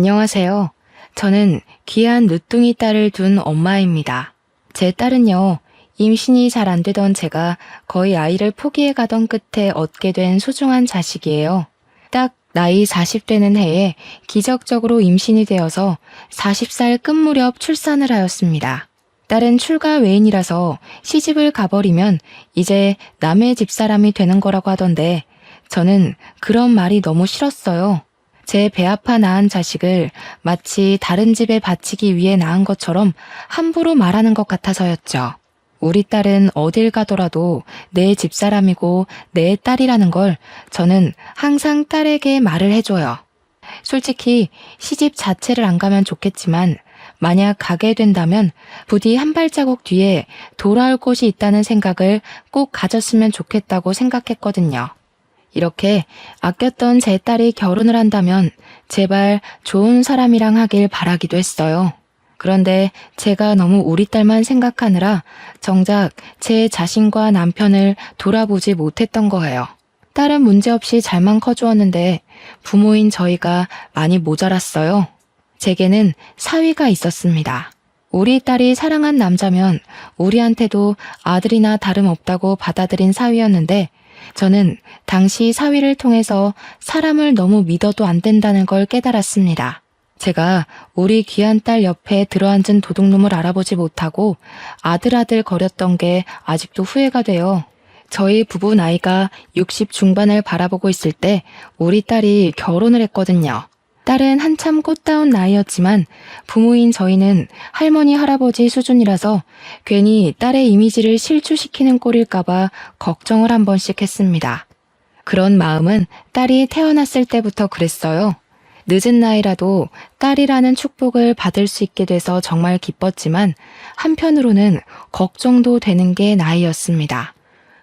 안녕하세요. 저는 귀한 늦둥이 딸을 둔 엄마입니다. 제 딸은요, 임신이 잘 안 되던 제가 거의 아이를 포기해 가던 끝에 얻게 된 소중한 자식이에요. 딱 나이 40 되는 해에 기적적으로 임신이 되어서 40살 끝 무렵 출산을 하였습니다. 딸은 출가 외인이라서 시집을 가버리면 이제 남의 집사람이 되는 거라고 하던데 저는 그런 말이 너무 싫었어요. 제 배 아파 낳은 자식을 마치 다른 집에 바치기 위해 낳은 것처럼 함부로 말하는 것 같아서였죠. 우리 딸은 어딜 가더라도 내 집사람이고 내 딸이라는 걸 저는 항상 딸에게 말을 해줘요. 솔직히 시집 자체를 안 가면 좋겠지만 만약 가게 된다면 부디 한 발자국 뒤에 돌아올 곳이 있다는 생각을 꼭 가졌으면 좋겠다고 생각했거든요. 이렇게 아꼈던 제 딸이 결혼을 한다면 제발 좋은 사람이랑 하길 바라기도 했어요. 그런데 제가 너무 우리 딸만 생각하느라 정작 제 자신과 남편을 돌아보지 못했던 거예요. 딸은 문제없이 잘만 커주었는데 부모인 저희가 많이 모자랐어요. 제게는 사위가 있었습니다. 우리 딸이 사랑한 남자면 우리한테도 아들이나 다름없다고 받아들인 사위였는데 저는 당시 사위를 통해서 사람을 너무 믿어도 안 된다는 걸 깨달았습니다. 제가 우리 귀한 딸 옆에 들어앉은 도둑놈을 알아보지 못하고 아들아들 거렸던 게 아직도 후회가 돼요. 저희 부부 나이가 60 중반을 바라보고 있을 때 우리 딸이 결혼을 했거든요. 딸은 한참 꽃다운 나이였지만 부모인 저희는 할머니 할아버지 수준이라서 괜히 딸의 이미지를 실추시키는 꼴일까봐 걱정을 한 번씩 했습니다. 그런 마음은 딸이 태어났을 때부터 그랬어요. 늦은 나이라도 딸이라는 축복을 받을 수 있게 돼서 정말 기뻤지만 한편으로는 걱정도 되는 게 나이였습니다.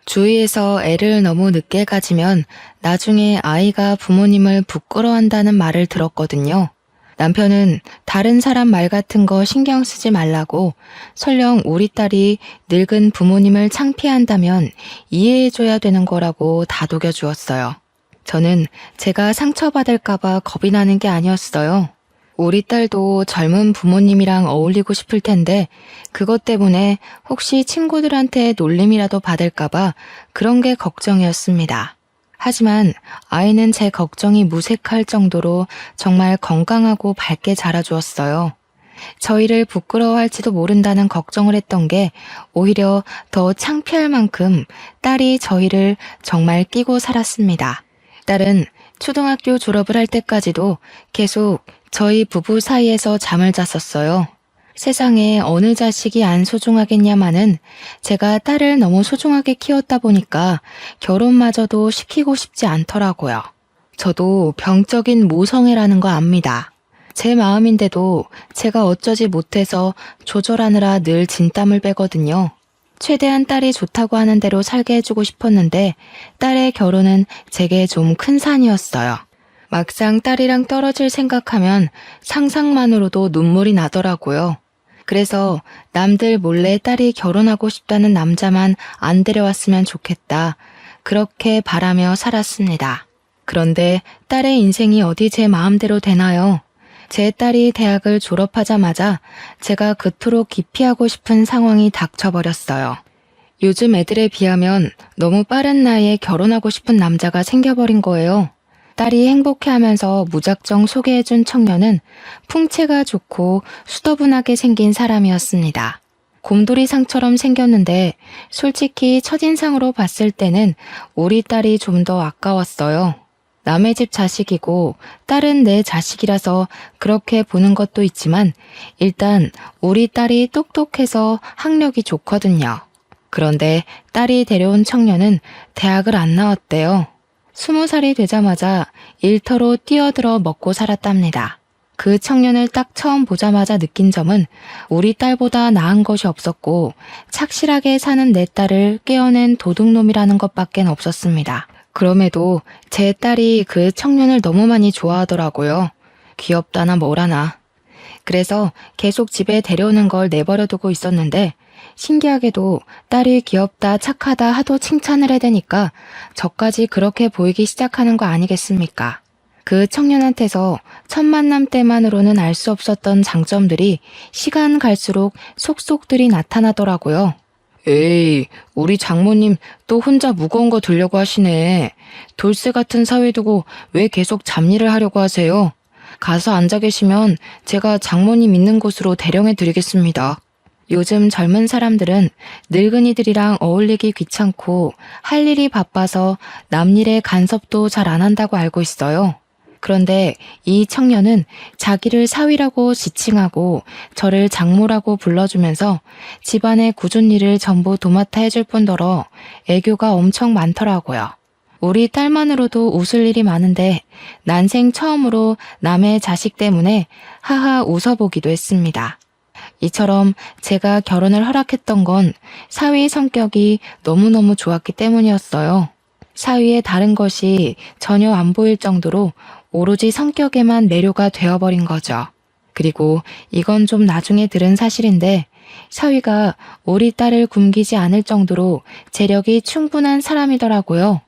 주위에서 애를 너무 늦게 가지면 나중에 아이가 부모님을 부끄러워한다는 말을 들었거든요. 남편은 다른 사람 말 같은 거 신경 쓰지 말라고 설령 우리 딸이 늙은 부모님을 창피한다면 이해해줘야 되는 거라고 다독여 주었어요. 저는 제가 상처받을까봐 겁이 나는 게 아니었어요. 우리 딸도 젊은 부모님이랑 어울리고 싶을 텐데 그것 때문에 혹시 친구들한테 놀림이라도 받을까봐 그런 게 걱정이었습니다. 하지만 아이는 제 걱정이 무색할 정도로 정말 건강하고 밝게 자라주었어요. 저희를 부끄러워할지도 모른다는 걱정을 했던 게 오히려 더 창피할 만큼 딸이 저희를 정말 끼고 살았습니다. 딸은 초등학교 졸업을 할 때까지도 계속 저희 부부 사이에서 잠을 잤었어요. 세상에 어느 자식이 안 소중하겠냐마는 제가 딸을 너무 소중하게 키웠다 보니까 결혼마저도 시키고 싶지 않더라고요. 저도 병적인 모성애라는 거 압니다. 제 마음인데도 제가 어쩌지 못해서 조절하느라 늘 진땀을 빼거든요. 최대한 딸이 좋다고 하는 대로 살게 해주고 싶었는데 딸의 결혼은 제게 좀 큰 산이었어요. 막상 딸이랑 떨어질 생각하면 상상만으로도 눈물이 나더라고요. 그래서 남들 몰래 딸이 결혼하고 싶다는 남자만 안 데려왔으면 좋겠다. 그렇게 바라며 살았습니다. 그런데 딸의 인생이 어디 제 마음대로 되나요? 제 딸이 대학을 졸업하자마자 제가 그토록 기피하고 싶은 상황이 닥쳐버렸어요. 요즘 애들에 비하면 너무 빠른 나이에 결혼하고 싶은 남자가 생겨버린 거예요. 딸이 행복해하면서 무작정 소개해준 청년은 풍채가 좋고 수더분하게 생긴 사람이었습니다. 곰돌이상처럼 생겼는데 솔직히 첫인상으로 봤을 때는 우리 딸이 좀 더 아까웠어요. 남의 집 자식이고 딸은 내 자식이라서 그렇게 보는 것도 있지만 일단 우리 딸이 똑똑해서 학력이 좋거든요. 그런데 딸이 데려온 청년은 대학을 안 나왔대요. 20살이 되자마자 일터로 뛰어들어 먹고 살았답니다. 그 청년을 딱 처음 보자마자 느낀 점은 우리 딸보다 나은 것이 없었고 착실하게 사는 내 딸을 깨어낸 도둑놈이라는 것밖엔 없었습니다. 그럼에도 제 딸이 그 청년을 너무 많이 좋아하더라고요. 귀엽다나 뭐라나. 그래서 계속 집에 데려오는 걸 내버려두고 있었는데 신기하게도 딸이 귀엽다 착하다 하도 칭찬을 해대니까 저까지 그렇게 보이기 시작하는 거 아니겠습니까? 그 청년한테서 첫 만남 때만으로는 알 수 없었던 장점들이 시간 갈수록 속속들이 나타나더라고요. 에이, 우리 장모님 또 혼자 무거운 거 들려고 하시네. 돌쇠 같은 사위 두고 왜 계속 잡일을 하려고 하세요? 가서 앉아 계시면 제가 장모님 있는 곳으로 대령해 드리겠습니다. 요즘 젊은 사람들은 늙은이들이랑 어울리기 귀찮고 할 일이 바빠서 남 일에 간섭도 잘 안 한다고 알고 있어요. 그런데 이 청년은 자기를 사위라고 지칭하고 저를 장모라고 불러주면서 집안의 굳은 일을 전부 도맡아 해줄 뿐더러 애교가 엄청 많더라고요. 우리 딸만으로도 웃을 일이 많은데 난생 처음으로 남의 자식 때문에 하하 웃어보기도 했습니다. 이처럼 제가 결혼을 허락했던 건 사위 성격이 너무너무 좋았기 때문이었어요. 사위의 다른 것이 전혀 안 보일 정도로 오로지 성격에만 매료가 되어버린 거죠. 그리고 이건 좀 나중에 들은 사실인데 사위가 우리 딸을 굶기지 않을 정도로 재력이 충분한 사람이더라고요.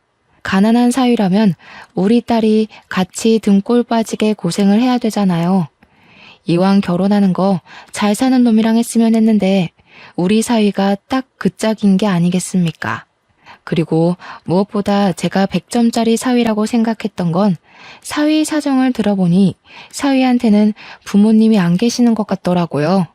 가난한 사위라면 우리 딸이 같이 등골 빠지게 고생을 해야 되잖아요. 이왕 결혼하는 거 잘 사는 놈이랑 했으면 했는데 우리 사위가 딱 그 짝인 게 아니겠습니까? 그리고 무엇보다 제가 100점짜리 사위라고 생각했던 건 사위 사정을 들어보니 사위한테는 부모님이 안 계시는 것 같더라고요.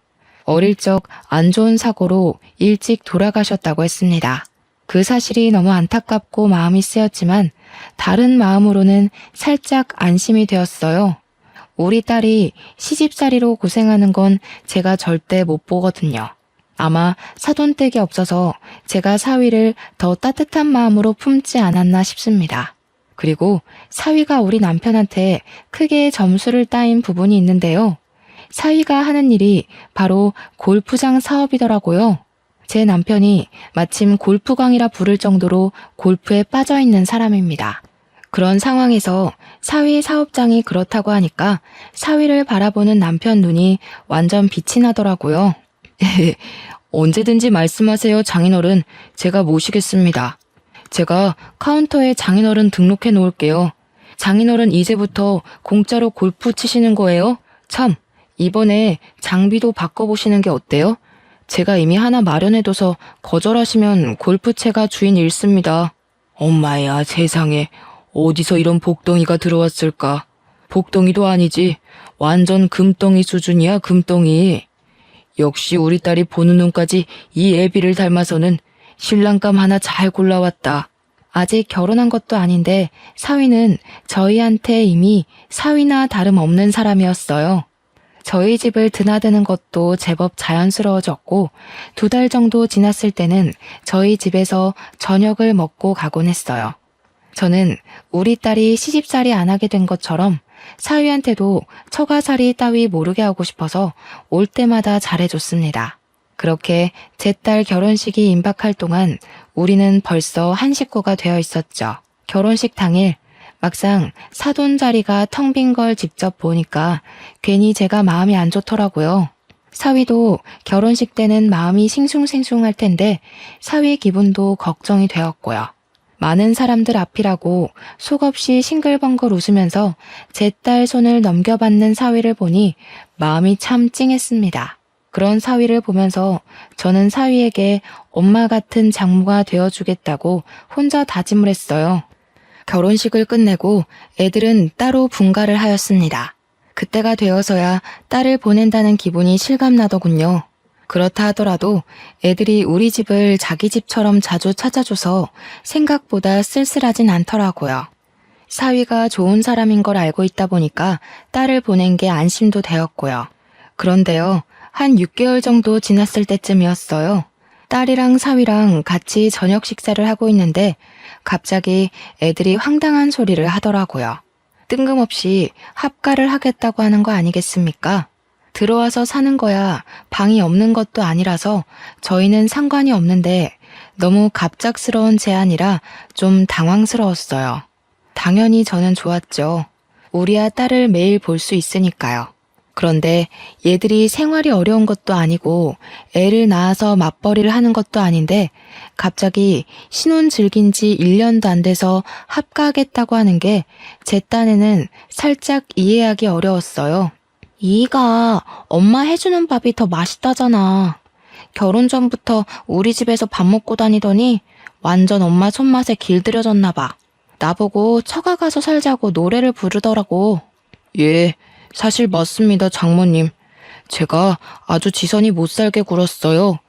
어릴 적 안 좋은 사고로 일찍 돌아가셨다고 했습니다. 그 사실이 너무 안타깝고 마음이 쓰였지만 다른 마음으로는 살짝 안심이 되었어요. 우리 딸이 시집살이로 고생하는 건 제가 절대 못 보거든요. 아마 사돈댁이 없어서 제가 사위를 더 따뜻한 마음으로 품지 않았나 싶습니다. 그리고 사위가 우리 남편한테 크게 점수를 따인 부분이 있는데요. 사위가 하는 일이 바로 골프장 사업이더라고요. 제 남편이 마침 골프광이라 부를 정도로 골프에 빠져있는 사람입니다. 그런 상황에서 사위 사업장이 그렇다고 하니까 사위를 바라보는 남편 눈이 완전 빛이 나더라고요. 언제든지 말씀하세요, 장인어른. 제가 모시겠습니다. 제가 카운터에 장인어른 등록해 놓을게요. 장인어른 이제부터 공짜로 골프 치시는 거예요? 참, 이번에 장비도 바꿔보시는 게 어때요? 제가 이미 하나 마련해둬서 거절하시면 골프채가 주인 잃습니다. 엄마야, 세상에. 어디서 이런 복덩이가 들어왔을까? 복덩이도 아니지. 완전 금덩이 수준이야, 금덩이. 역시 우리 딸이 보는 눈까지 이 애비를 닮아서는 신랑감 하나 잘 골라왔다. 아직 결혼한 것도 아닌데 사위는 저희한테 이미 사위나 다름없는 사람이었어요. 저희 집을 드나드는 것도 제법 자연스러워졌고 2달 정도 지났을 때는 저희 집에서 저녁을 먹고 가곤 했어요. 저는 우리 딸이 시집살이 안 하게 된 것처럼 사위한테도 처가살이 따위 모르게 하고 싶어서 올 때마다 잘해줬습니다. 그렇게 제 딸 결혼식이 임박할 동안 우리는 벌써 한 식구가 되어 있었죠. 결혼식 당일 막상 사돈 자리가 텅 빈 걸 직접 보니까 괜히 제가 마음이 안 좋더라고요. 사위도 결혼식 때는 마음이 싱숭생숭할 텐데 사위 기분도 걱정이 되었고요. 많은 사람들 앞이라고 속없이 싱글벙글 웃으면서 제 딸 손을 넘겨받는 사위를 보니 마음이 참 찡했습니다. 그런 사위를 보면서 저는 사위에게 엄마 같은 장모가 되어주겠다고 혼자 다짐을 했어요. 결혼식을 끝내고 애들은 따로 분가를 하였습니다. 그때가 되어서야 딸을 보낸다는 기분이 실감나더군요. 그렇다 하더라도 애들이 우리 집을 자기 집처럼 자주 찾아줘서 생각보다 쓸쓸하진 않더라고요. 사위가 좋은 사람인 걸 알고 있다 보니까 딸을 보낸 게 안심도 되었고요. 그런데요, 한 6개월 정도 지났을 때쯤이었어요. 딸이랑 사위랑 같이 저녁 식사를 하고 있는데 갑자기 애들이 황당한 소리를 하더라고요. 뜬금없이 합가를 하겠다고 하는 거 아니겠습니까? 들어와서 사는 거야 방이 없는 것도 아니라서 저희는 상관이 없는데 너무 갑작스러운 제안이라 좀 당황스러웠어요. 당연히 저는 좋았죠. 우리야 딸을 매일 볼 수 있으니까요. 그런데 얘들이 생활이 어려운 것도 아니고 애를 낳아서 맞벌이를 하는 것도 아닌데 갑자기 신혼 즐긴 지 1년도 안 돼서 합가하겠다고 하는 게 제 딴에는 살짝 이해하기 어려웠어요. 이가 엄마 해주는 밥이 더 맛있다잖아. 결혼 전부터 우리 집에서 밥 먹고 다니더니 완전 엄마 손맛에 길들여졌나 봐. 나보고 처가 가서 살자고 노래를 부르더라고. 예, 사실 맞습니다, 장모님. 제가 아주 지선이 못 살게 굴었어요.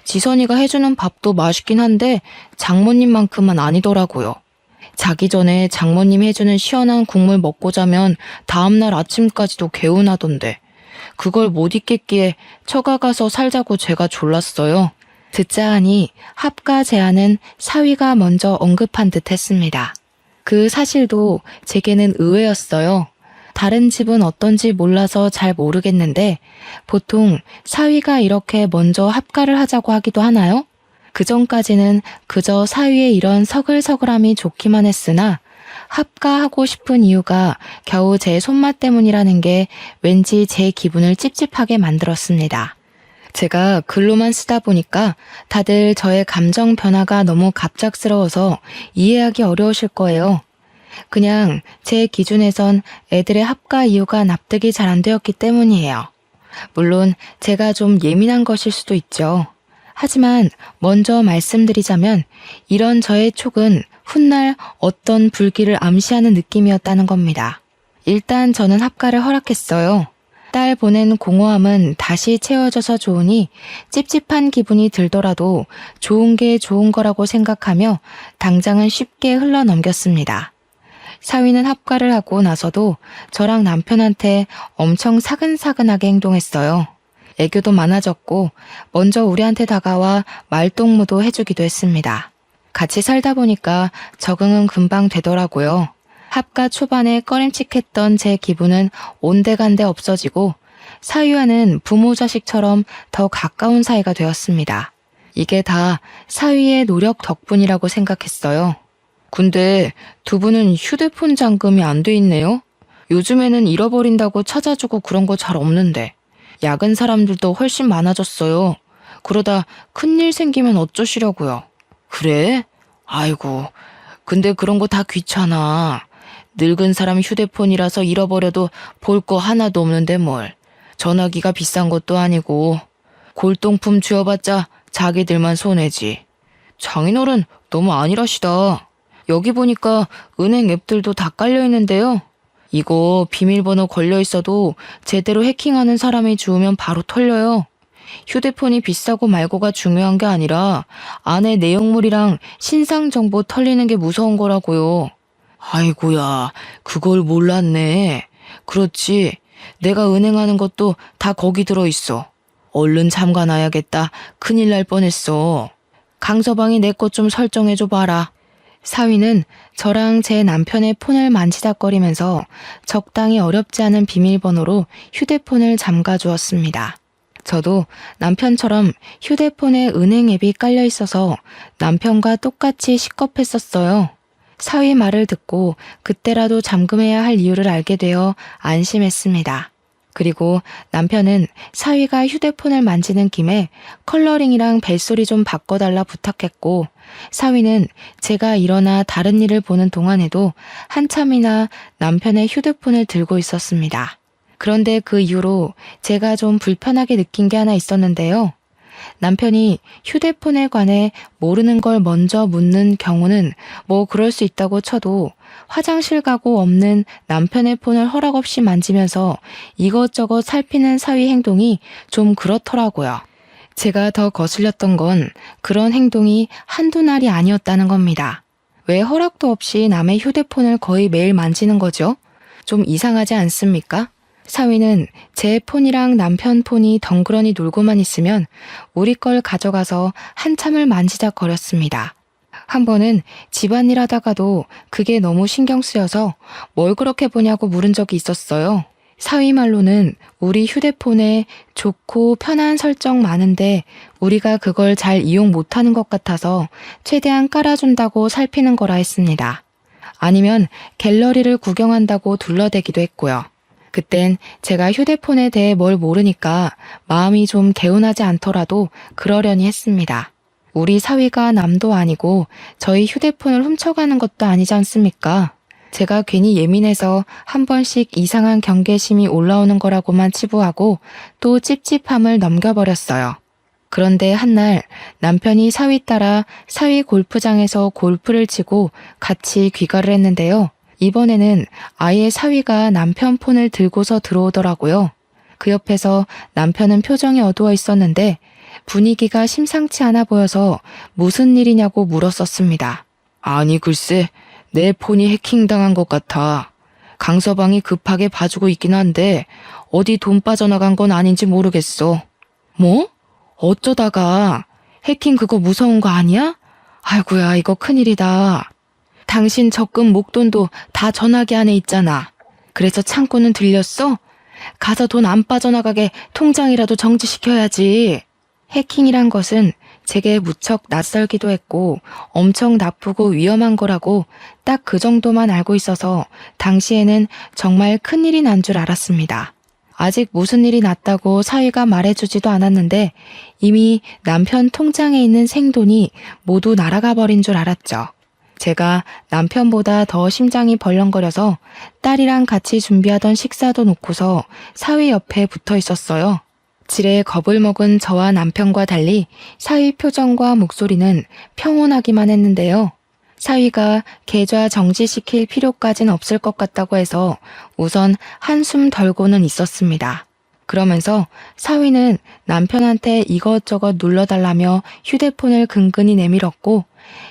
지선이가 해주는 밥도 맛있긴 한데 장모님만큼은 아니더라고요. 자기 전에 장모님 해주는 시원한 국물 먹고 자면 다음날 아침까지도 개운하던데 그걸 못 잊겠기에 처가 가서 살자고 제가 졸랐어요. 듣자 하니 합가 제안은 사위가 먼저 언급한 듯 했습니다. 그 사실도 제게는 의외였어요. 다른 집은 어떤지 몰라서 잘 모르겠는데 보통 사위가 이렇게 먼저 합가를 하자고 하기도 하나요? 그전까지는 그저 사위의 이런 서글서글함이 좋기만 했으나 합가하고 싶은 이유가 겨우 제 손맛 때문이라는 게 왠지 제 기분을 찝찝하게 만들었습니다. 제가 글로만 쓰다 보니까 다들 저의 감정 변화가 너무 갑작스러워서 이해하기 어려우실 거예요. 그냥 제 기준에선 애들의 합가 이유가 납득이 잘 안 되었기 때문이에요. 물론 제가 좀 예민한 것일 수도 있죠. 하지만 먼저 말씀드리자면 이런 저의 촉은 훗날 어떤 불길을 암시하는 느낌이었다는 겁니다. 일단 저는 합가를 허락했어요. 딸 보낸 공허함은 다시 채워져서 좋으니 찝찝한 기분이 들더라도 좋은 게 좋은 거라고 생각하며 당장은 쉽게 흘러넘겼습니다. 사위는 합가를 하고 나서도 저랑 남편한테 엄청 사근사근하게 행동했어요. 애교도 많아졌고 먼저 우리한테 다가와 말동무도 해주기도 했습니다. 같이 살다 보니까 적응은 금방 되더라고요. 합가 초반에 꺼림칙했던 제 기분은 온데간데 없어지고 사위와는 부모 자식처럼 더 가까운 사이가 되었습니다. 이게 다 사위의 노력 덕분이라고 생각했어요. 근데 두 분은 휴대폰 잠금이 안 돼 있네요? 요즘에는 잃어버린다고 찾아주고 그런 거 잘 없는데. 야근 사람들도 훨씬 많아졌어요. 그러다 큰일 생기면 어쩌시려고요. 그래? 아이고, 근데 그런 거 다 귀찮아. 늙은 사람 휴대폰이라서 잃어버려도 볼 거 하나도 없는데 뭘. 전화기가 비싼 것도 아니고 골동품 쥐어봤자 자기들만 손해지. 장인어른 너무 안일하시다. 여기 보니까 은행 앱들도 다 깔려있는데요. 이거 비밀번호 걸려있어도 제대로 해킹하는 사람이 주우면 바로 털려요. 휴대폰이 비싸고 말고가 중요한 게 아니라 안에 내용물이랑 신상 정보 털리는 게 무서운 거라고요. 아이고야, 그걸 몰랐네. 그렇지, 내가 은행하는 것도 다 거기 들어있어. 얼른 잠가놔야겠다. 큰일 날 뻔했어. 강서방이 내 것 좀 설정해줘 봐라. 사위는 저랑 제 남편의 폰을 만지작거리면서 적당히 어렵지 않은 비밀번호로 휴대폰을 잠가 주었습니다. 저도 남편처럼 휴대폰에 은행 앱이 깔려 있어서 남편과 똑같이 식겁했었어요. 사위 말을 듣고 그때라도 잠금해야 할 이유를 알게 되어 안심했습니다. 그리고 남편은 사위가 휴대폰을 만지는 김에 컬러링이랑 벨소리 좀 바꿔달라 부탁했고 사위는 제가 일어나 다른 일을 보는 동안에도 한참이나 남편의 휴대폰을 들고 있었습니다. 그런데 그 이후로 제가 좀 불편하게 느낀 게 하나 있었는데요. 남편이 휴대폰에 관해 모르는 걸 먼저 묻는 경우는 뭐 그럴 수 있다고 쳐도 화장실 가고 없는 남편의 폰을 허락 없이 만지면서 이것저것 살피는 사위 행동이 좀 그렇더라고요. 제가 더 거슬렸던 건 그런 행동이 한두 날이 아니었다는 겁니다. 왜 허락도 없이 남의 휴대폰을 거의 매일 만지는 거죠? 좀 이상하지 않습니까? 사위는 제 폰이랑 남편 폰이 덩그러니 놀고만 있으면 우리 걸 가져가서 한참을 만지작거렸습니다. 한 번은 집안일 하다가도 그게 너무 신경 쓰여서 뭘 그렇게 보냐고 물은 적이 있었어요. 사위 말로는 우리 휴대폰에 좋고 편한 설정 많은데 우리가 그걸 잘 이용 못하는 것 같아서 최대한 깔아준다고 살피는 거라 했습니다. 아니면 갤러리를 구경한다고 둘러대기도 했고요. 그땐 제가 휴대폰에 대해 뭘 모르니까 마음이 좀 개운하지 않더라도 그러려니 했습니다. 우리 사위가 남도 아니고 저희 휴대폰을 훔쳐가는 것도 아니지 않습니까? 제가 괜히 예민해서 한 번씩 이상한 경계심이 올라오는 거라고만 치부하고 또 찝찝함을 넘겨버렸어요. 그런데 한날 남편이 사위 따라 사위 골프장에서 골프를 치고 같이 귀가를 했는데요. 이번에는 아예 사위가 남편 폰을 들고서 들어오더라고요. 그 옆에서 남편은 표정이 어두워 있었는데 분위기가 심상치 않아 보여서 무슨 일이냐고 물었었습니다. 아니 글쎄, 내 폰이 해킹당한 것 같아. 강서방이 급하게 봐주고 있긴 한데 어디 돈 빠져나간 건 아닌지 모르겠어. 뭐? 어쩌다가? 해킹 그거 무서운 거 아니야? 아이고야, 이거 큰일이다. 당신 적금 목돈도 다 전화기 안에 있잖아. 그래서 창고는 들렸어? 가서 돈 안 빠져나가게 통장이라도 정지시켜야지. 해킹이란 것은 제게 무척 낯설기도 했고 엄청 나쁘고 위험한 거라고 딱 그 정도만 알고 있어서 당시에는 정말 큰일이 난 줄 알았습니다. 아직 무슨 일이 났다고 사위가 말해주지도 않았는데 이미 남편 통장에 있는 생돈이 모두 날아가 버린 줄 알았죠. 제가 남편보다 더 심장이 벌렁거려서 딸이랑 같이 준비하던 식사도 놓고서 사위 옆에 붙어 있었어요. 지레 겁을 먹은 저와 남편과 달리 사위 표정과 목소리는 평온하기만 했는데요. 사위가 계좌 정지시킬 필요까진 없을 것 같다고 해서 우선 한숨 덜고는 있었습니다. 그러면서 사위는 남편한테 이것저것 눌러달라며 휴대폰을 근근히 내밀었고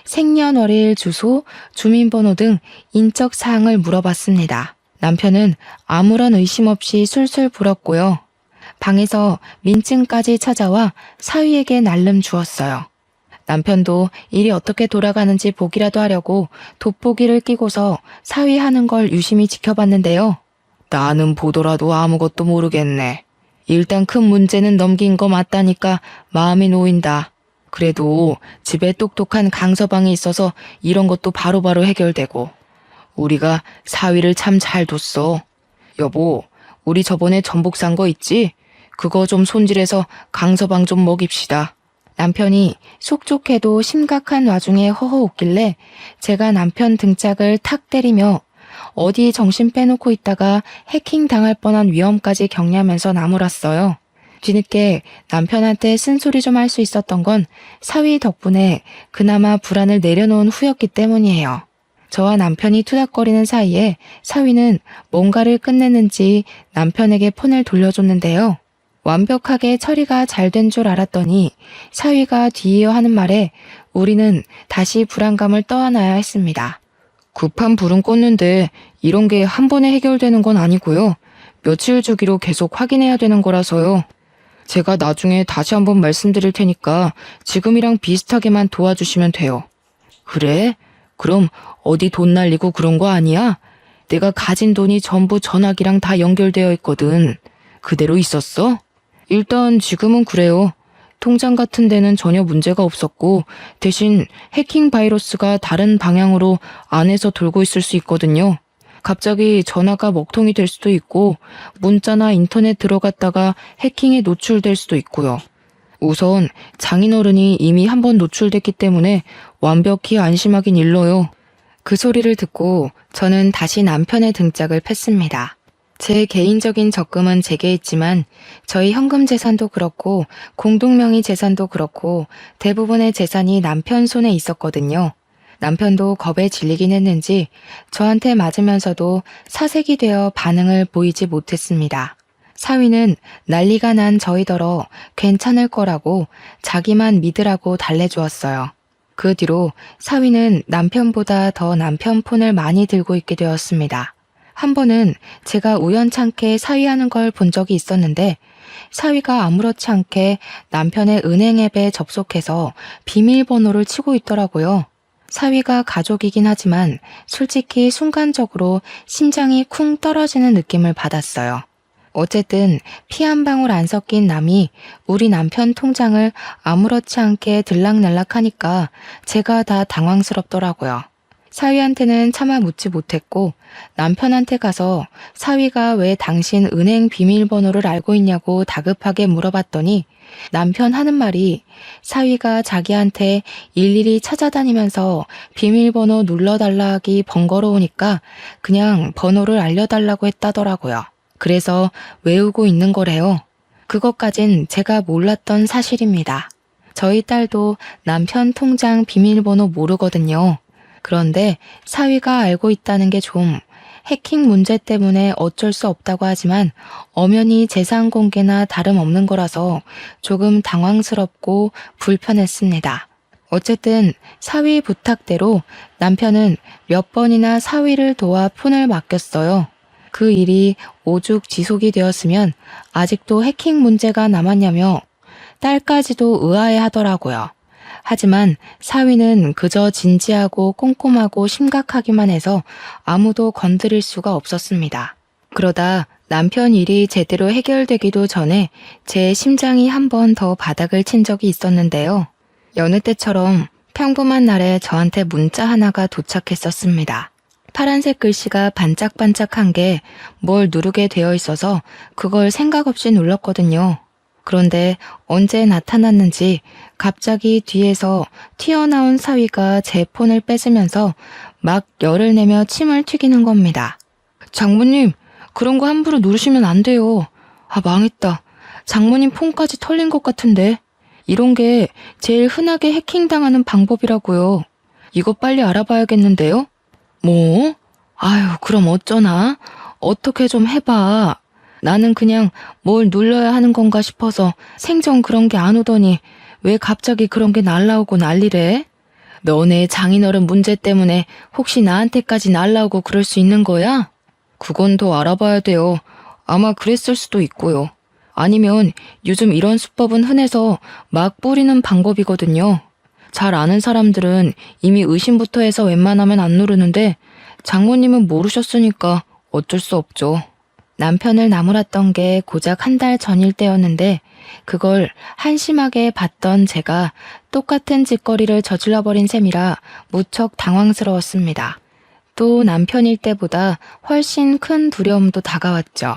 생년월일, 주소, 주민번호 등 인적 사항을 물어봤습니다. 남편은 아무런 의심 없이 술술 불었고요. 방에서 민증까지 찾아와 사위에게 날름 주었어요. 남편도 일이 어떻게 돌아가는지 보기라도 하려고 돋보기를 끼고서 사위 하는 걸 유심히 지켜봤는데요. 나는 보더라도 아무것도 모르겠네. 일단 큰 문제는 넘긴 거 맞다니까 마음이 놓인다. 그래도 집에 똑똑한 강서방이 있어서 이런 것도 바로바로 해결되고 우리가 사위를 참 잘 뒀어. 여보, 우리 저번에 전복 산 거 있지? 그거 좀 손질해서 강서방 좀 먹입시다. 남편이 속 좋게도 심각한 와중에 허허 웃길래 제가 남편 등짝을 탁 때리며 어디 정신 빼놓고 있다가 해킹 당할 뻔한 위험까지 경냐면서 나무랐어요. 뒤늦게 남편한테 쓴소리 좀 할 수 있었던 건 사위 덕분에 그나마 불안을 내려놓은 후였기 때문이에요. 저와 남편이 투닥거리는 사이에 사위는 뭔가를 끝냈는지 남편에게 폰을 돌려줬는데요. 완벽하게 처리가 잘 된 줄 알았더니 사위가 뒤이어 하는 말에 우리는 다시 불안감을 떠안아야 했습니다. 급한 불은 껐는데 이런 게 한 번에 해결되는 건 아니고요. 며칠 주기로 계속 확인해야 되는 거라서요. 제가 나중에 다시 한번 말씀드릴 테니까 지금이랑 비슷하게만 도와주시면 돼요. 그래? 그럼 어디 돈 날리고 그런 거 아니야? 내가 가진 돈이 전부 전화기랑 다 연결되어 있거든. 그대로 있었어? 일단 지금은 그래요. 통장 같은 데는 전혀 문제가 없었고 대신 해킹 바이러스가 다른 방향으로 안에서 돌고 있을 수 있거든요. 갑자기 전화가 먹통이 될 수도 있고 문자나 인터넷 들어갔다가 해킹에 노출될 수도 있고요. 우선 장인어른이 이미 한번 노출됐기 때문에 완벽히 안심하긴 일러요. 그 소리를 듣고 저는 다시 남편의 등짝을 팼습니다. 제 개인적인 적금은 제게 있지만 저희 현금 재산도 그렇고 공동명의 재산도 그렇고 대부분의 재산이 남편 손에 있었거든요. 남편도 겁에 질리긴 했는지 저한테 맞으면서도 사색이 되어 반응을 보이지 못했습니다. 사위는 난리가 난 저희더러 괜찮을 거라고 자기만 믿으라고 달래주었어요. 그 뒤로 사위는 남편보다 더 남편 폰을 많이 들고 있게 되었습니다. 한 번은 제가 우연찮게 사위하는 걸 본 적이 있었는데 사위가 아무렇지 않게 남편의 은행 앱에 접속해서 비밀번호를 치고 있더라고요. 사위가 가족이긴 하지만 솔직히 순간적으로 심장이 쿵 떨어지는 느낌을 받았어요. 어쨌든 피 한 방울 안 섞인 남이 우리 남편 통장을 아무렇지 않게 들락날락하니까 제가 다 당황스럽더라고요. 사위한테는 차마 묻지 못했고 남편한테 가서 사위가 왜 당신 은행 비밀번호를 알고 있냐고 다급하게 물어봤더니 남편 하는 말이 사위가 자기한테 일일이 찾아다니면서 비밀번호 눌러달라 하기 번거로우니까 그냥 번호를 알려달라고 했다더라고요. 그래서 외우고 있는 거래요. 그것까진 제가 몰랐던 사실입니다. 저희 딸도 남편 통장 비밀번호 모르거든요. 그런데 사위가 알고 있다는 게 좀 해킹 문제 때문에 어쩔 수 없다고 하지만 엄연히 재산 공개나 다름없는 거라서 조금 당황스럽고 불편했습니다. 어쨌든 사위 부탁대로 남편은 몇 번이나 사위를 도와 폰을 맡겼어요. 그 일이 오죽 지속이 되었으면 아직도 해킹 문제가 남았냐며 딸까지도 의아해하더라고요. 하지만 사위는 그저 진지하고 꼼꼼하고 심각하기만 해서 아무도 건드릴 수가 없었습니다. 그러다 남편 일이 제대로 해결되기도 전에 제 심장이 한 번 더 바닥을 친 적이 있었는데요. 여느 때처럼 평범한 날에 저한테 문자 하나가 도착했었습니다. 파란색 글씨가 반짝반짝한 게 뭘 누르게 되어 있어서 그걸 생각 없이 눌렀거든요. 그런데 언제 나타났는지 갑자기 뒤에서 튀어나온 사위가 제 폰을 뺏으면서 막 열을 내며 침을 튀기는 겁니다. 장모님, 그런 거 함부로 누르시면 안 돼요. 아, 망했다. 장모님 폰까지 털린 것 같은데. 이런 게 제일 흔하게 해킹당하는 방법이라고요. 이거 빨리 알아봐야겠는데요? 뭐? 아유, 그럼 어쩌나? 어떻게 좀 해봐. 나는 그냥 뭘 눌러야 하는 건가 싶어서 생전 그런 게 안 오더니 왜 갑자기 그런 게 날라오고 난리래? 너네 장인어른 문제 때문에 혹시 나한테까지 날라오고 그럴 수 있는 거야? 그건 더 알아봐야 돼요. 아마 그랬을 수도 있고요. 아니면 요즘 이런 수법은 흔해서 막 뿌리는 방법이거든요. 잘 아는 사람들은 이미 의심부터 해서 웬만하면 안 누르는데 장모님은 모르셨으니까 어쩔 수 없죠. 남편을 나무랐던 게 고작 한 달 전일 때였는데 그걸 한심하게 봤던 제가 똑같은 짓거리를 저질러버린 셈이라 무척 당황스러웠습니다. 또 남편일 때보다 훨씬 큰 두려움도 다가왔죠.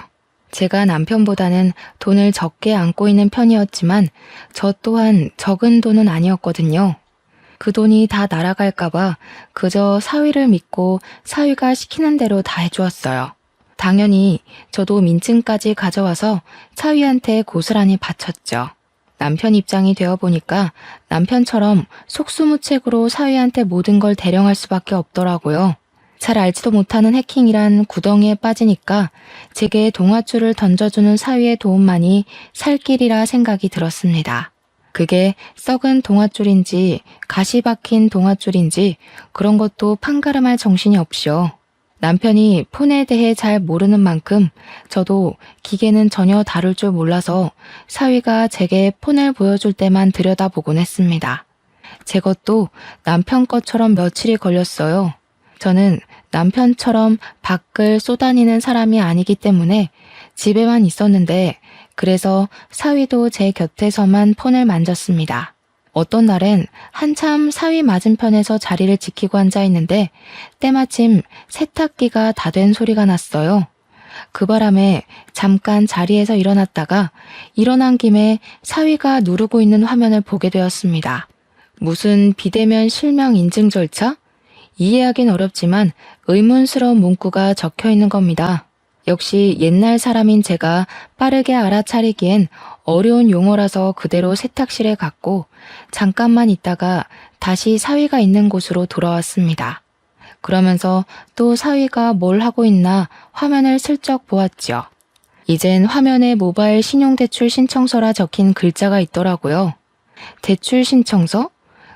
제가 남편보다는 돈을 적게 안고 있는 편이었지만 저 또한 적은 돈은 아니었거든요. 그 돈이 다 날아갈까봐 그저 사위를 믿고 사위가 시키는 대로 다 해주었어요. 당연히 저도 민증까지 가져와서 사위한테 고스란히 바쳤죠. 남편 입장이 되어보니까 남편처럼 속수무책으로 사위한테 모든 걸 대령할 수밖에 없더라고요. 잘 알지도 못하는 해킹이란 구덩이에 빠지니까 제게 동아줄을 던져주는 사위의 도움만이 살 길이라 생각이 들었습니다. 그게 썩은 동아줄인지 가시 박힌 동아줄인지 그런 것도 판가름할 정신이 없이요. 남편이 폰에 대해 잘 모르는 만큼 저도 기계는 전혀 다룰 줄 몰라서 사위가 제게 폰을 보여줄 때만 들여다보곤 했습니다. 제 것도 남편 것처럼 며칠이 걸렸어요. 저는 남편처럼 밖을 쏘다니는 사람이 아니기 때문에 집에만 있었는데 그래서 사위도 제 곁에서만 폰을 만졌습니다. 어떤 날엔 한참 사위 맞은편에서 자리를 지키고 앉아 있는데 때마침 세탁기가 다 된 소리가 났어요. 그 바람에 잠깐 자리에서 일어났다가 일어난 김에 사위가 누르고 있는 화면을 보게 되었습니다. 무슨 비대면 실명 인증 절차? 이해하긴 어렵지만 의문스러운 문구가 적혀 있는 겁니다. 역시 옛날 사람인 제가 빠르게 알아차리기엔 어려운 용어라서 그대로 세탁실에 갔고 잠깐만 있다가 다시 사위가 있는 곳으로 돌아왔습니다. 그러면서 또 사위가 뭘 하고 있나 화면을 슬쩍 보았죠. 이젠 화면에 모바일 신용대출 신청서라 적힌 글자가 있더라고요. 대출 신청서?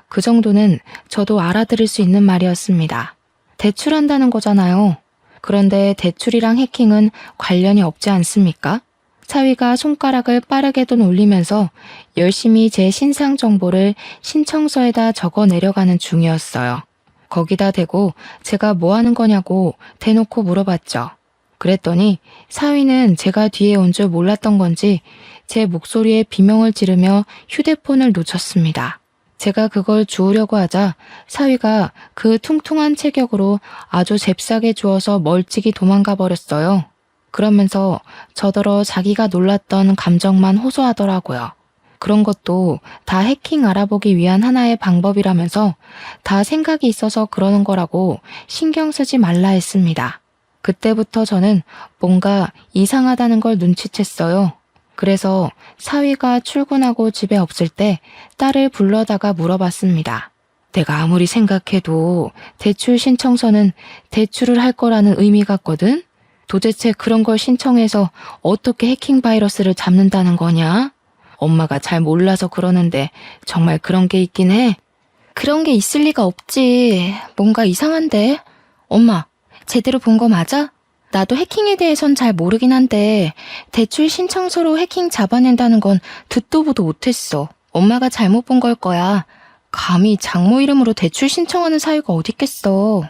그 정도는 저도 알아들을 수 있는 말이었습니다. 대출한다는 거잖아요. 그런데 대출이랑 해킹은 관련이 없지 않습니까? 사위가 손가락을 빠르게도 올리면서 열심히 제 신상 정보를 신청서에다 적어 내려가는 중이었어요. 거기다 대고 제가 뭐 하는 거냐고 대놓고 물어봤죠. 그랬더니 사위는 제가 뒤에 온 줄 몰랐던 건지 제 목소리에 비명을 지르며 휴대폰을 놓쳤습니다. 제가 그걸 주우려고 하자 사위가 그 퉁퉁한 체격으로 아주 잽싸게 주워서 멀찍이 도망가 버렸어요. 그러면서 저더러 자기가 놀랐던 감정만 호소하더라고요. 그런 것도 다 해킹 알아보기 위한 하나의 방법이라면서 다 생각이 있어서 그러는 거라고 신경 쓰지 말라 했습니다. 그때부터 저는 뭔가 이상하다는 걸 눈치챘어요. 그래서 사위가 출근하고 집에 없을 때 딸을 불러다가 물어봤습니다. 내가 아무리 생각해도 대출 신청서는 대출을 할 거라는 의미 같거든? 도대체 그런 걸 신청해서 어떻게 해킹 바이러스를 잡는다는 거냐? 엄마가 잘 몰라서 그러는데 정말 그런 게 있긴 해? 그런 게 있을 리가 없지. 뭔가 이상한데? 엄마, 제대로 본 거 맞아? 나도 해킹에 대해선 잘 모르긴 한데 대출 신청서로 해킹 잡아낸다는 건 듣도 보도 못했어. 엄마가 잘못 본 걸 거야. 감히 장모 이름으로 대출 신청하는 사유가 어딨겠어.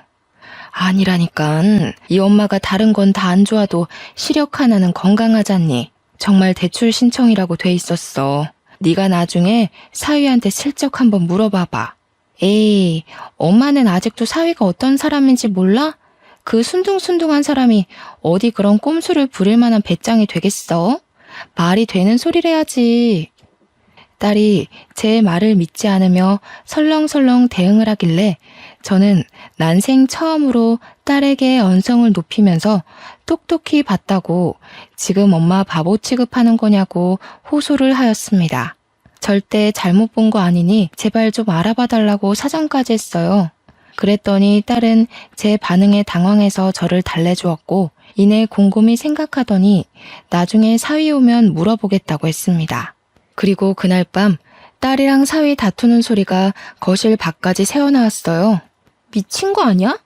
아니라니깐. 이 엄마가 다른 건 다 안 좋아도 시력 하나는 건강하잖니. 정말 대출 신청이라고 돼 있었어. 네가 나중에 사위한테 슬쩍 한번 물어봐봐. 에이, 엄마는 아직도 사위가 어떤 사람인지 몰라? 그 순둥순둥한 사람이 어디 그런 꼼수를 부릴 만한 배짱이 되겠어? 말이 되는 소리를 해야지. 딸이 제 말을 믿지 않으며 설렁설렁 대응을 하길래 저는 난생 처음으로 딸에게 언성을 높이면서 똑똑히 봤다고 지금 엄마 바보 취급하는 거냐고 호소를 하였습니다. 절대 잘못 본 거 아니니 제발 좀 알아봐 달라고 사정까지 했어요. 그랬더니 딸은 제 반응에 당황해서 저를 달래주었고 이내 곰곰이 생각하더니 나중에 사위 오면 물어보겠다고 했습니다. 그리고 그날 밤 딸이랑 사위 다투는 소리가 거실 밖까지 새어나왔어요. 미친 거 아니야?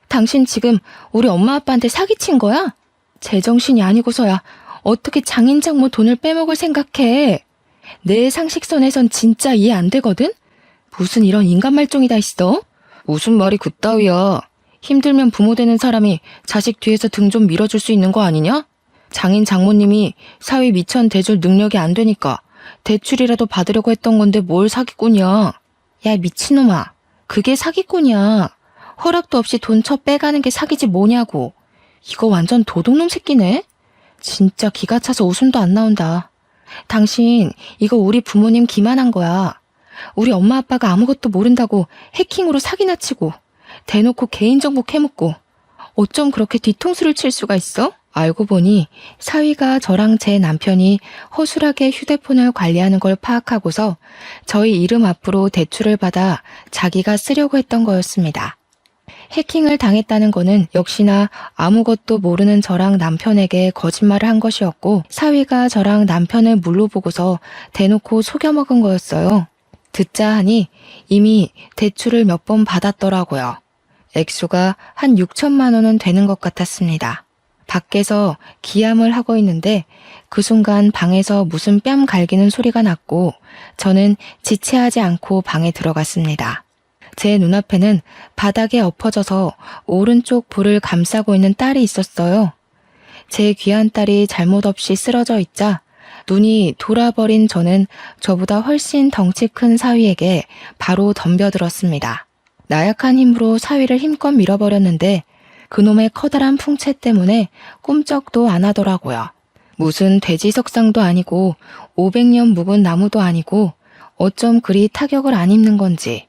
당신 지금 우리 엄마 아빠한테 사기친 거야? 제정신이 아니고서야 어떻게 장인 장모 돈을 빼먹을 생각해? 내 상식선에선 진짜 이해 안 되거든? 무슨 이런 인간 말종이 다 있어? 무슨 말이 그따위야. 힘들면 부모 되는 사람이 자식 뒤에서 등 좀 밀어줄 수 있는 거 아니냐? 장인 장모님이 사위 미천 대줄 능력이 안 되니까 대출이라도 받으려고 했던 건데 뭘 사기꾼이야. 야 미친놈아. 그게 사기꾼이야. 허락도 없이 돈 쳐 빼가는 게 사기지 뭐냐고. 이거 완전 도둑놈 새끼네. 진짜 기가 차서 웃음도 안 나온다. 당신 이거 우리 부모님 기만한 거야. 우리 엄마 아빠가 아무것도 모른다고 해킹으로 사기나 치고 대놓고 개인정보 캐묻고 어쩜 그렇게 뒤통수를 칠 수가 있어? 알고 보니 사위가 저랑 제 남편이 허술하게 휴대폰을 관리하는 걸 파악하고서 저희 이름 앞으로 대출을 받아 자기가 쓰려고 했던 거였습니다. 해킹을 당했다는 거는 역시나 아무것도 모르는 저랑 남편에게 거짓말을 한 것이었고 사위가 저랑 남편을 물로 보고서 대놓고 속여먹은 거였어요. 듣자 하니 이미 대출을 몇 번 받았더라고요. 액수가 한 6천만 원은 되는 것 같았습니다. 밖에서 기함을 하고 있는데 그 순간 방에서 무슨 뺨 갈기는 소리가 났고 저는 지체하지 않고 방에 들어갔습니다. 제 눈앞에는 바닥에 엎어져서 오른쪽 볼을 감싸고 있는 딸이 있었어요. 제 귀한 딸이 잘못 없이 쓰러져 있자 눈이 돌아버린 저는 저보다 훨씬 덩치 큰 사위에게 바로 덤벼들었습니다. 나약한 힘으로 사위를 힘껏 밀어버렸는데 그놈의 커다란 풍채 때문에 꼼짝도 안 하더라고요. 무슨 돼지 석상도 아니고 500년 묵은 나무도 아니고 어쩜 그리 타격을 안 입는 건지.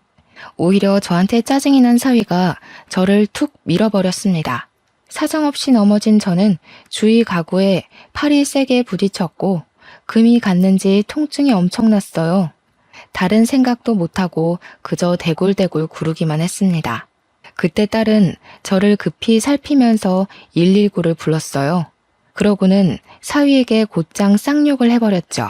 오히려 저한테 짜증이 난 사위가 저를 툭 밀어버렸습니다. 사정없이 넘어진 저는 주위 가구에 팔이 세게 부딪혔고 금이 갔는지 통증이 엄청났어요. 다른 생각도 못하고 그저 대굴대굴 구르기만 했습니다. 그때 딸은 저를 급히 살피면서 119를 불렀어요. 그러고는 사위에게 곧장 쌍욕을 해버렸죠.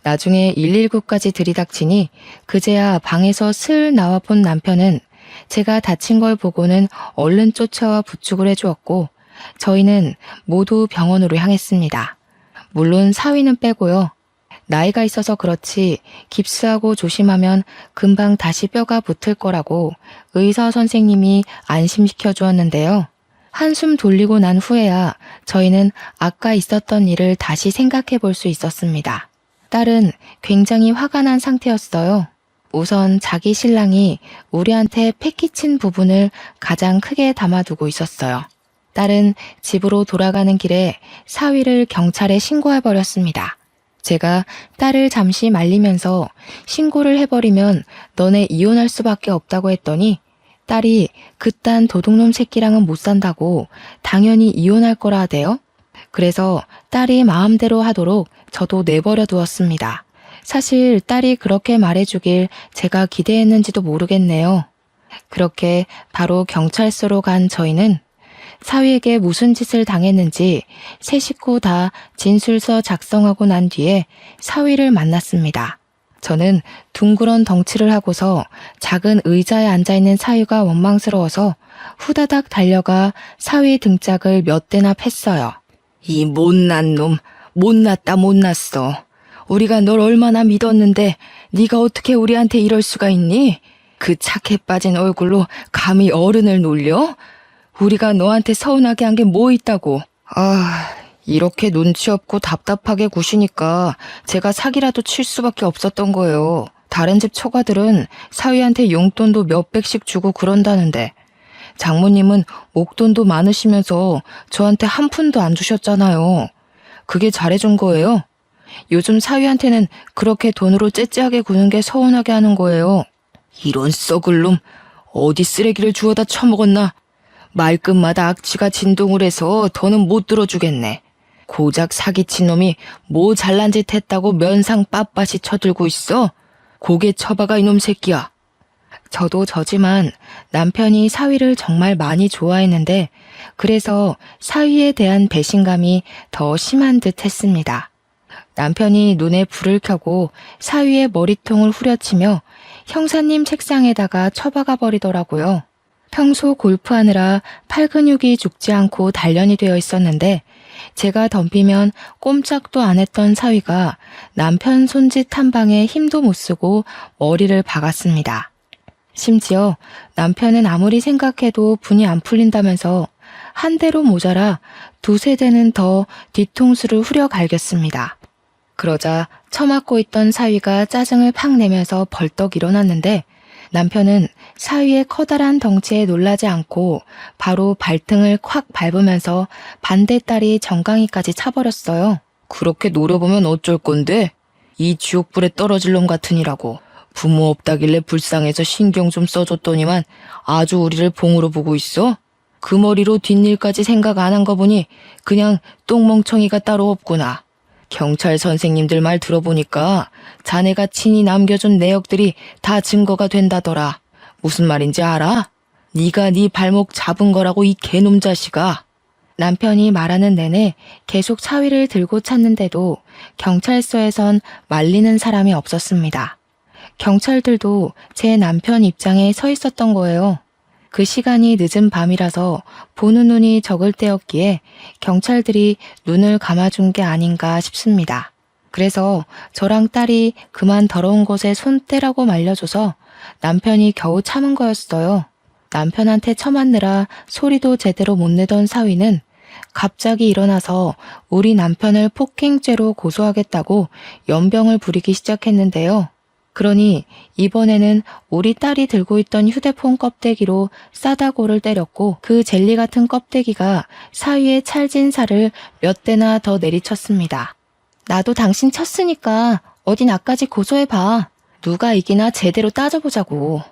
나중에 119까지 들이닥치니 그제야 방에서 슬 나와 본 남편은 제가 다친 걸 보고는 얼른 쫓아와 부축을 해주었고 저희는 모두 병원으로 향했습니다. 물론 사위는 빼고요. 나이가 있어서 그렇지 깁스하고 조심하면 금방 다시 뼈가 붙을 거라고 의사 선생님이 안심시켜 주었는데요. 한숨 돌리고 난 후에야 저희는 아까 있었던 일을 다시 생각해 볼 수 있었습니다. 딸은 굉장히 화가 난 상태였어요. 우선 자기 신랑이 우리한테 패기친 부분을 가장 크게 담아두고 있었어요. 딸은 집으로 돌아가는 길에 사위를 경찰에 신고해버렸습니다. 제가 딸을 잠시 말리면서 신고를 해버리면 너네 이혼할 수밖에 없다고 했더니 딸이 그딴 도둑놈 새끼랑은 못 산다고 당연히 이혼할 거라 하대요. 그래서 딸이 마음대로 하도록 저도 내버려 두었습니다. 사실 딸이 그렇게 말해주길 제가 기대했는지도 모르겠네요. 그렇게 바로 경찰서로 간 저희는 사위에게 무슨 짓을 당했는지 세 식구 다 진술서 작성하고 난 뒤에 사위를 만났습니다. 저는 둥그런 덩치를 하고서 작은 의자에 앉아있는 사위가 원망스러워서 후다닥 달려가 사위 등짝을 몇 대나 팼어요. 이 못난 놈, 못났다 못났어. 우리가 널 얼마나 믿었는데 네가 어떻게 우리한테 이럴 수가 있니? 그 착해 빠진 얼굴로 감히 어른을 놀려? 우리가 너한테 서운하게 한 게 뭐 있다고. 이렇게 눈치 없고 답답하게 구시니까 제가 사기라도 칠 수밖에 없었던 거예요. 다른 집 처가들은 사위한테 용돈도 몇백씩 주고 그런다는데 장모님은 목돈도 많으시면서 저한테 한 푼도 안 주셨잖아요. 그게 잘해준 거예요. 요즘 사위한테는 그렇게 돈으로 째째하게 구는 게 서운하게 하는 거예요. 이런 썩을 놈, 어디 쓰레기를 주워다 처먹었나? 말끝마다 악취가 진동을 해서 더는 못 들어주겠네. 고작 사기친 놈이 뭐 잘난 짓 했다고 면상 빳빳이 쳐들고 있어? 고개 쳐박아 이놈 새끼야. 저도 저지만 남편이 사위를 정말 많이 좋아했는데 그래서 사위에 대한 배신감이 더 심한 듯 했습니다. 남편이 눈에 불을 켜고 사위의 머리통을 후려치며 형사님 책상에다가 처박아 버리더라고요. 평소 골프하느라 팔 근육이 죽지 않고 단련이 되어 있었는데 제가 덤비면 꼼짝도 안 했던 사위가 남편 손짓 한 방에 힘도 못 쓰고 머리를 박았습니다. 심지어 남편은 아무리 생각해도 분이 안 풀린다면서 한 대로 모자라 두세 대는 더 뒤통수를 후려 갈겼습니다. 그러자 처맞고 있던 사위가 짜증을 팍 내면서 벌떡 일어났는데 남편은 사위의 커다란 덩치에 놀라지 않고 바로 발등을 콱 밟으면서 반대 딸이 정강이까지 차버렸어요. 그렇게 노려보면 어쩔 건데? 이 지옥불에 떨어질 놈 같으니라고. 부모 없다길래 불쌍해서 신경 좀 써줬더니만 아주 우리를 봉으로 보고 있어? 그 머리로 뒷일까지 생각 안 한 거 보니 그냥 똥멍청이가 따로 없구나. 경찰 선생님들 말 들어보니까 자네가 친히 남겨준 내역들이 다 증거가 된다더라. 무슨 말인지 알아? 네가 네 발목 잡은 거라고 이 개놈 자식아. 남편이 말하는 내내 계속 사위를 들고 찾는데도 경찰서에선 말리는 사람이 없었습니다. 경찰들도 제 남편 입장에 서 있었던 거예요. 그 시간이 늦은 밤이라서 보는 눈이 적을 때였기에 경찰들이 눈을 감아준 게 아닌가 싶습니다. 그래서 저랑 딸이 그만 더러운 곳에 손 떼라고 말려줘서 남편이 겨우 참은 거였어요. 남편한테 처맞느라 소리도 제대로 못 내던 사위는 갑자기 일어나서 우리 남편을 폭행죄로 고소하겠다고 연병을 부리기 시작했는데요. 그러니 이번에는 우리 딸이 들고 있던 휴대폰 껍데기로 싸다고를 때렸고 그 젤리 같은 껍데기가 사위의 찰진 살을 몇 대나 더 내리쳤습니다. 나도 당신 쳤으니까 어디 나까지 고소해봐. 누가 이기나 제대로 따져보자고.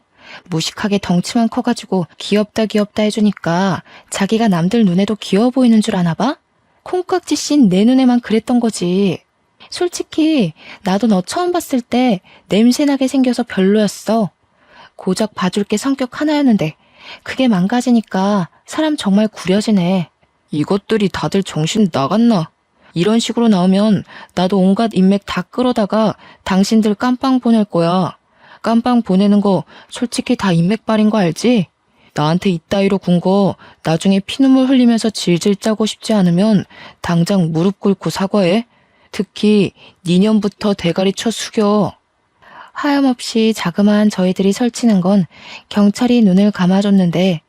무식하게 덩치만 커가지고 귀엽다 귀엽다 해주니까 자기가 남들 눈에도 귀여워 보이는 줄 아나 봐? 콩깍지 씬 내 눈에만 그랬던 거지. 솔직히 나도 너 처음 봤을 때 냄새나게 생겨서 별로였어. 고작 봐줄 게 성격 하나였는데 그게 망가지니까 사람 정말 구려지네. 이것들이 다들 정신 나갔나? 이런 식으로 나오면 나도 온갖 인맥 다 끌어다가 당신들 깜빵 보낼 거야. 깜빵 보내는 거 솔직히 다 인맥발인 거 알지? 나한테 이따위로 군 거 나중에 피눈물 흘리면서 질질 짜고 싶지 않으면 당장 무릎 꿇고 사과해. 특히 니년부터 대가리 쳐 숙여. 하염없이 자그마한 저희들이 설치는 건 경찰이 눈을 감아줬는데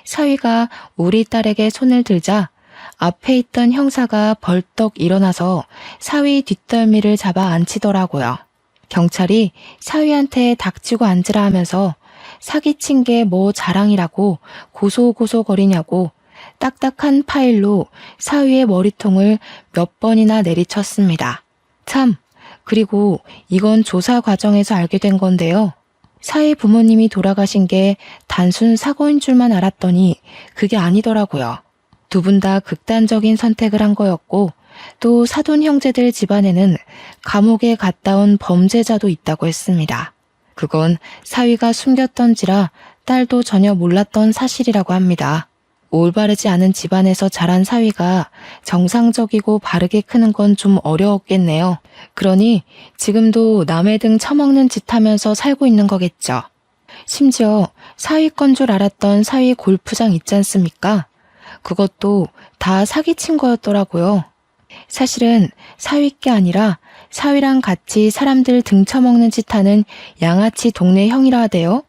사위가 우리 딸에게 손을 들자 앞에 있던 형사가 벌떡 일어나서 사위 뒷덜미를 잡아 앉히더라고요. 경찰이 사위한테 닥치고 앉으라 하면서 사기친 게 뭐 자랑이라고 고소고소거리냐고 딱딱한 파일로 사위의 머리통을 몇 번이나 내리쳤습니다. 참, 그리고 이건 조사 과정에서 알게 된 건데요. 사위 부모님이 돌아가신 게 단순 사고인 줄만 알았더니 그게 아니더라고요. 두 분 다 극단적인 선택을 한 거였고, 또 사돈 형제들 집안에는 감옥에 갔다 온 범죄자도 있다고 했습니다. 그건 사위가 숨겼던지라 딸도 전혀 몰랐던 사실이라고 합니다. 올바르지 않은 집안에서 자란 사위가 정상적이고 바르게 크는 건 좀 어려웠겠네요. 그러니 지금도 남의 등 처먹는 짓 하면서 살고 있는 거겠죠. 심지어 사위 건 줄 알았던 사위 골프장 있지 않습니까? 그것도 다 사기친 거였더라고요. 사실은 사위께 아니라 사위랑 같이 사람들 등쳐먹는 짓 하는 양아치 동네 형이라 하대요.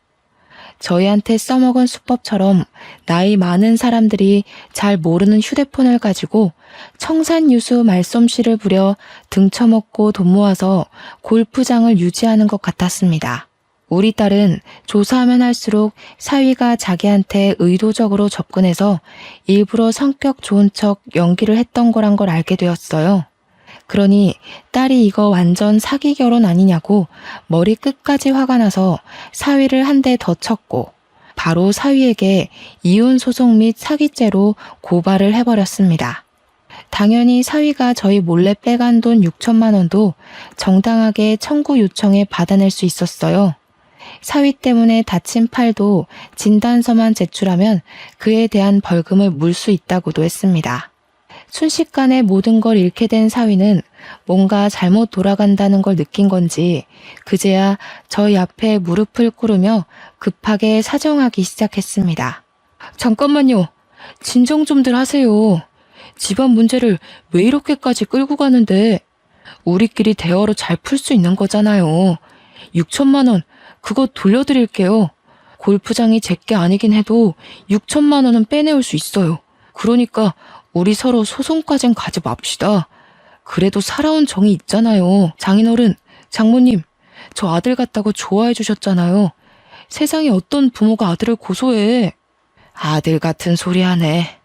저희한테 써먹은 수법처럼 나이 많은 사람들이 잘 모르는 휴대폰을 가지고 청산유수 말솜씨를 부려 등쳐먹고 돈 모아서 골프장을 유지하는 것 같았습니다. 우리 딸은 조사하면 할수록 사위가 자기한테 의도적으로 접근해서 일부러 성격 좋은 척 연기를 했던 거란 걸 알게 되었어요. 그러니 딸이 이거 완전 사기 결혼 아니냐고 머리 끝까지 화가 나서 사위를 한 대 더 쳤고 바로 사위에게 이혼 소송 및 사기죄로 고발을 해버렸습니다. 당연히 사위가 저희 몰래 빼간 돈 6천만 원도 정당하게 청구 요청에 받아낼 수 있었어요. 사위 때문에 다친 팔도 진단서만 제출하면 그에 대한 벌금을 물 수 있다고도 했습니다. 순식간에 모든 걸 잃게 된 사위는 뭔가 잘못 돌아간다는 걸 느낀 건지 그제야 저희 앞에 무릎을 꿇으며 급하게 사정하기 시작했습니다. 잠깐만요. 진정 좀들 하세요. 집안 문제를 왜 이렇게까지 끌고 가는데 우리끼리 대화로 잘 풀 수 있는 거잖아요. 6천만 원 그거 돌려드릴게요. 골프장이 제게 아니긴 해도 6천만 원은 빼내올 수 있어요. 그러니까 우리 서로 소송까진 가지 맙시다. 그래도 살아온 정이 있잖아요. 장인어른, 장모님, 저 아들 같다고 좋아해 주셨잖아요. 세상에 어떤 부모가 아들을 고소해. 아들 같은 소리 하네.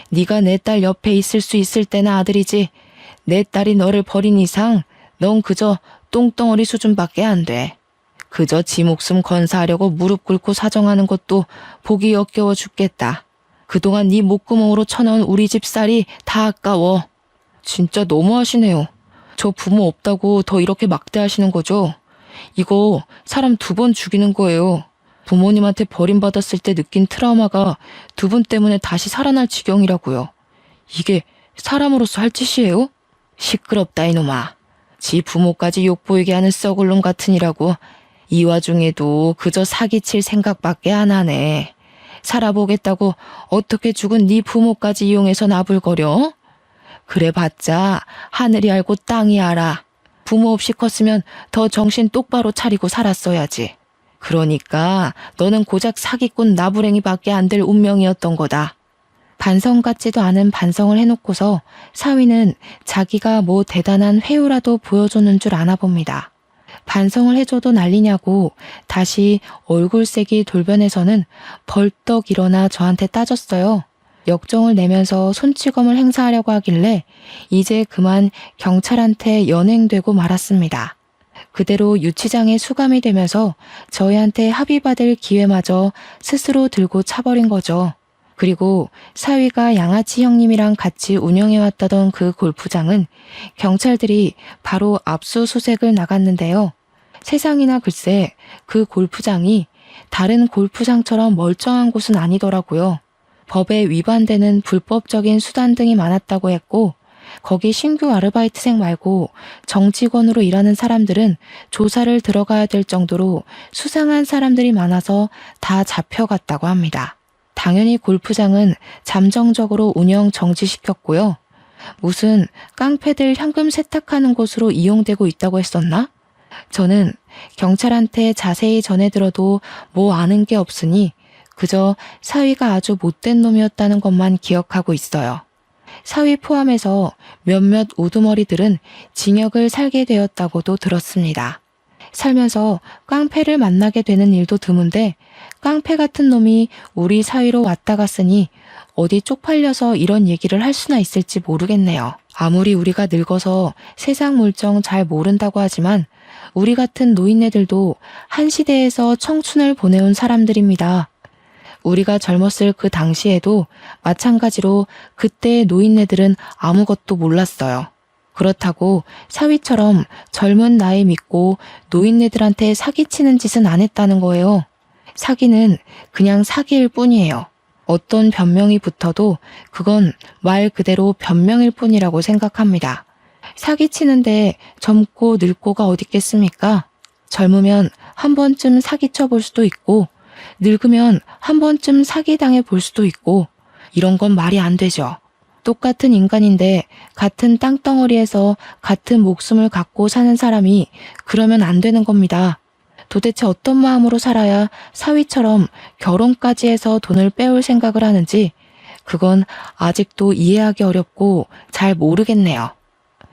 네가 내 딸 옆에 있을 수 있을 때는 아들이지. 내 딸이 너를 버린 이상 넌 그저 똥덩어리 수준밖에 안 돼. 그저 지 목숨 건사하려고 무릎 꿇고 사정하는 것도 보기 역겨워 죽겠다. 그동안 네 목구멍으로 쳐넣은 우리 집 쌀이 다 아까워. 진짜 너무하시네요. 저 부모 없다고 더 이렇게 막대하시는 거죠? 이거 사람 2번 죽이는 거예요. 부모님한테 버림받았을 때 느낀 트라우마가 2분 때문에 다시 살아날 지경이라고요. 이게 사람으로서 할 짓이에요? 시끄럽다 이놈아. 지 부모까지 욕보이게 하는 썩을 놈 같으니라고. 이 와중에도 그저 사기칠 생각밖에 안 하네. 살아보겠다고 어떻게 죽은 네 부모까지 이용해서 나불거려? 그래봤자 하늘이 알고 땅이 알아. 부모 없이 컸으면 더 정신 똑바로 차리고 살았어야지. 그러니까 너는 고작 사기꾼 나부랭이밖에 안 될 운명이었던 거다. 반성 같지도 않은 반성을 해놓고서 사위는 자기가 뭐 대단한 회유라도 보여주는 줄 아나 봅니다. 반성을 해줘도 난리냐고 다시 얼굴색이 돌변해서는 벌떡 일어나 저한테 따졌어요. 역정을 내면서 손찌검을 행사하려고 하길래 이제 그만 경찰한테 연행되고 말았습니다. 그대로 유치장에 수감이 되면서 저희한테 합의받을 기회마저 스스로 들고 차버린 거죠. 그리고 사위가 양아치 형님이랑 같이 운영해왔다던 그 골프장은 경찰들이 바로 압수수색을 나갔는데요. 세상이나 글쎄 그 골프장이 다른 골프장처럼 멀쩡한 곳은 아니더라고요. 법에 위반되는 불법적인 수단 등이 많았다고 했고 거기 신규 아르바이트생 말고 정직원으로 일하는 사람들은 조사를 들어가야 될 정도로 수상한 사람들이 많아서 다 잡혀갔다고 합니다. 당연히 골프장은 잠정적으로 운영 정지시켰고요. 무슨 깡패들 현금 세탁하는 곳으로 이용되고 있다고 했었나? 저는 경찰한테 자세히 전해 들어도 뭐 아는 게 없으니 그저 사위가 아주 못된 놈이었다는 것만 기억하고 있어요. 사위 포함해서 몇몇 우두머리들은 징역을 살게 되었다고도 들었습니다. 살면서 깡패를 만나게 되는 일도 드문데 깡패 같은 놈이 우리 사이로 왔다 갔으니 어디 쪽팔려서 이런 얘기를 할 수나 있을지 모르겠네요. 아무리 우리가 늙어서 세상 물정 잘 모른다고 하지만 우리 같은 노인네들도 한 시대에서 청춘을 보내온 사람들입니다. 우리가 젊었을 그 당시에도 마찬가지로 그때의 노인네들은 아무것도 몰랐어요. 그렇다고 사위처럼 젊은 나이 믿고 노인네들한테 사기치는 짓은 안 했다는 거예요. 사기는 그냥 사기일 뿐이에요. 어떤 변명이 붙어도 그건 말 그대로 변명일 뿐이라고 생각합니다. 사기치는데 젊고 늙고가 어딨겠습니까? 젊으면 한 번쯤 사기쳐 볼 수도 있고 늙으면 한 번쯤 사기당해 볼 수도 있고 이런 건 말이 안 되죠. 똑같은 인간인데 같은 땅덩어리에서 같은 목숨을 갖고 사는 사람이 그러면 안 되는 겁니다. 도대체 어떤 마음으로 살아야 사위처럼 결혼까지 해서 돈을 빼올 생각을 하는지 그건 아직도 이해하기 어렵고 잘 모르겠네요.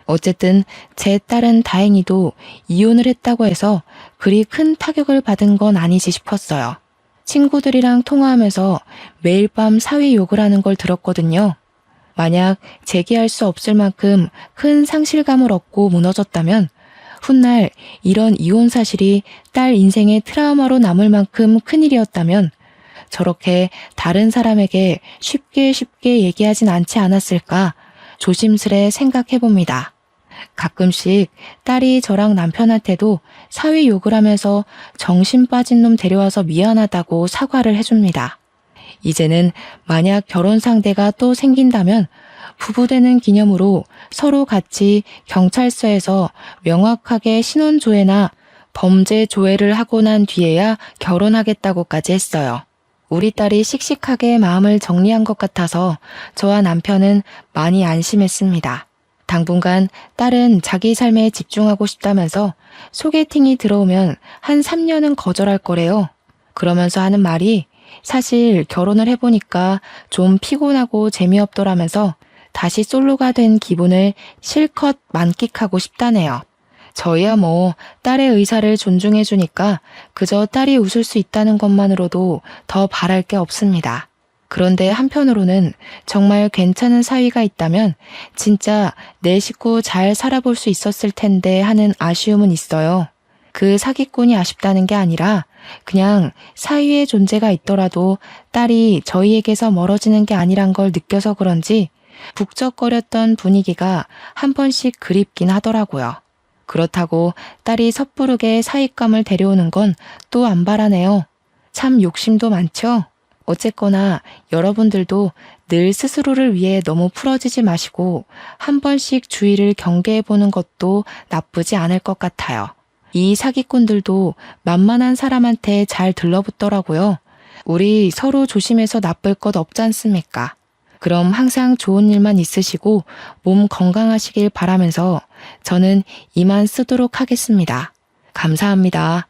어쨌든 제 딸은 다행히도 이혼을 했다고 해서 그리 큰 타격을 받은 건 아니지 싶었어요. 친구들이랑 통화하면서 매일 밤 사위 욕을 하는 걸 들었거든요. 만약 재기할 수 없을 만큼 큰 상실감을 얻고 무너졌다면 훗날 이런 이혼 사실이 딸 인생의 트라우마로 남을 만큼 큰일이었다면 저렇게 다른 사람에게 쉽게 얘기하진 않지 않았을까 조심스레 생각해봅니다. 가끔씩 딸이 저랑 남편한테도 사위 욕을 하면서 정신 빠진 놈 데려와서 미안하다고 사과를 해줍니다. 이제는 만약 결혼 상대가 또 생긴다면 부부되는 기념으로 서로 같이 경찰서에서 명확하게 신원조회나 범죄조회를 하고 난 뒤에야 결혼하겠다고까지 했어요. 우리 딸이 씩씩하게 마음을 정리한 것 같아서 저와 남편은 많이 안심했습니다. 당분간 딸은 자기 삶에 집중하고 싶다면서 소개팅이 들어오면 한 3년은 거절할 거래요. 그러면서 하는 말이 사실 결혼을 해보니까 좀 피곤하고 재미없더라면서 다시 솔로가 된 기분을 실컷 만끽하고 싶다네요. 저희야 뭐 딸의 의사를 존중해주니까 그저 딸이 웃을 수 있다는 것만으로도 더 바랄 게 없습니다. 그런데 한편으로는 정말 괜찮은 사위가 있다면 진짜 내 식구 잘 살아볼 수 있었을 텐데 하는 아쉬움은 있어요. 그 사기꾼이 아쉽다는 게 아니라 그냥 사위의 존재가 있더라도 딸이 저희에게서 멀어지는 게 아니란 걸 느껴서 그런지 북적거렸던 분위기가 한 번씩 그립긴 하더라고요. 그렇다고 딸이 섣부르게 사윗감을 데려오는 건 또 안 바라네요. 참 욕심도 많죠? 어쨌거나 여러분들도 늘 스스로를 위해 너무 풀어지지 마시고 한 번씩 주의를 경계해보는 것도 나쁘지 않을 것 같아요. 이 사기꾼들도 만만한 사람한테 잘 들러붙더라고요. 우리 서로 조심해서 나쁠 것 없지 않습니까? 그럼 항상 좋은 일만 있으시고 몸 건강하시길 바라면서 저는 이만 쓰도록 하겠습니다. 감사합니다.